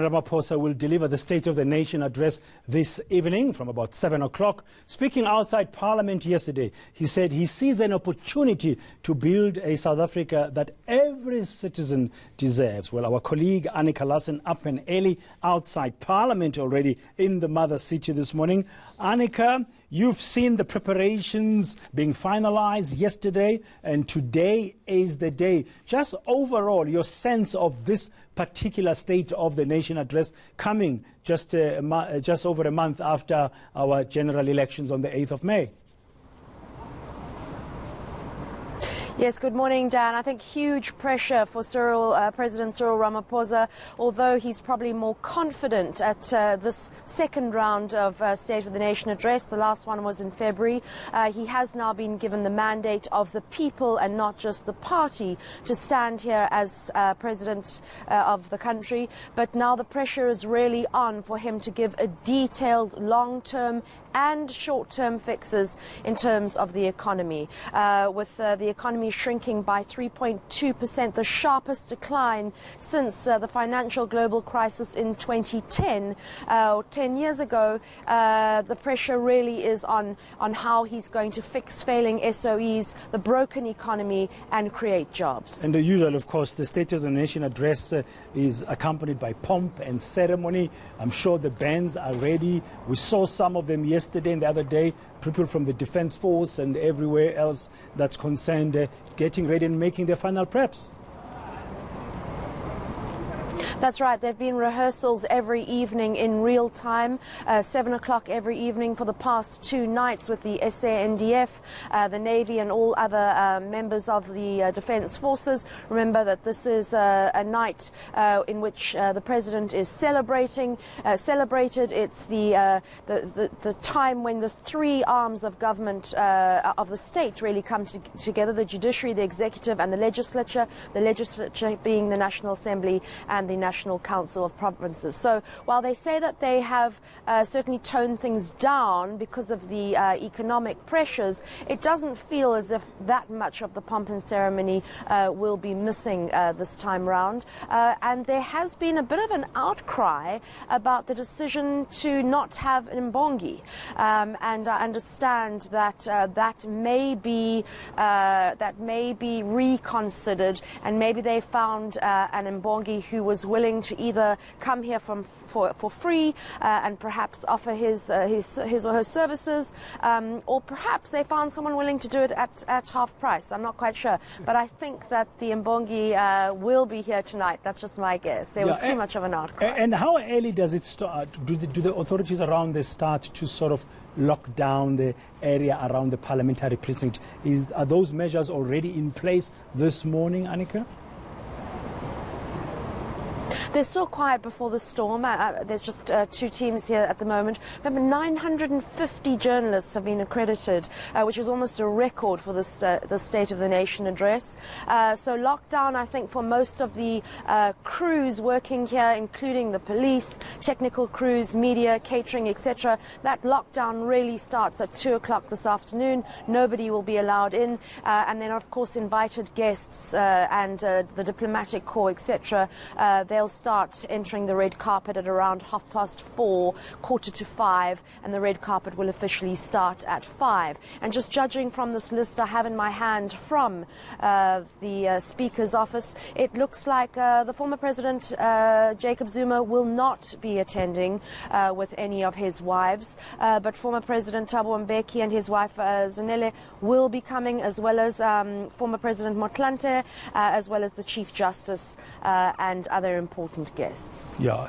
Ramaphosa will deliver the State of the Nation address this evening from about 7 o'clock. Speaking outside Parliament yesterday, he said he sees an opportunity to build a South Africa that every citizen deserves. Well, our colleague Annika Larsen up and early outside Parliament already in the mother city this morning. Annika, you've seen the preparations being finalized yesterday, and today is the day. Just overall, your sense of this particular State of the Nation address coming just over a month after our general elections on the 8th of May. Yes, good morning, Dan. I think huge pressure for President Cyril Ramaphosa, although he's probably more confident at this second round of State of the Nation address. The last one was in February. He has now been given the mandate of the people and not just the party to stand here as president of the country. But now the pressure is really on for him to give a detailed long-term and short-term fixes in terms of the economy. With the economy shrinking by 3.2%, the sharpest decline since the financial global crisis in 2010. 10 years ago, the pressure really is on how he's going to fix failing SOEs, the broken economy, and create jobs. And the usual, of course, the State of the Nation address is accompanied by pomp and ceremony. I'm sure the bands are ready. We saw some of them yesterday and the other day, people from the Defence Force and everywhere else that's concerned, getting ready and making their final preps. That's right. There have been rehearsals every evening in real time, 7 o'clock every evening for the past 2 nights with the SANDF, the Navy and all other members of the Defence Forces. Remember that this is a night in which the President is celebrated. It's the time when the 3 arms of government of the state really come together, the judiciary, the executive and the legislature being the National Assembly and the National Council of Provinces. So while they say that they have certainly toned things down because of the economic pressures, it doesn't feel as if that much of the pomp and ceremony will be missing this time round. And there has been a bit of an outcry about the decision to not have an Mbongi. And I understand that that may be reconsidered, and maybe they found an Mbongi who was willing to either come here for free and perhaps offer his or her services, or perhaps they found someone willing to do it at half price. I'm not quite sure, but I think that the Mbongi will be here tonight. That's just my guess. There was too much of an outcry. And how early does it start? Do the authorities around there start to sort of lock down the area around the parliamentary precinct? Are those measures already in place this morning, Annika? They're still quiet before the storm. There's just 2 teams here at the moment. Remember, 950 journalists have been accredited, which is almost a record for the State of the Nation address. So lockdown, I think, for most of the crews working here, including the police, technical crews, media, catering, etc., that lockdown really starts at 2 o'clock this afternoon. Nobody will be allowed in. And then, of course, invited guests and the diplomatic corps, etc., they'll start entering the red carpet at around 4:30, 4:45, and the red carpet will officially start at 5. And just judging from this list I have in my hand from the Speaker's office, it looks like the former President Jacob Zuma will not be attending with any of his wives, but former President Thabo Mbeki and his wife Zanele will be coming, as well as former President Motlanthe, as well as the Chief Justice and other important guests. Yeah.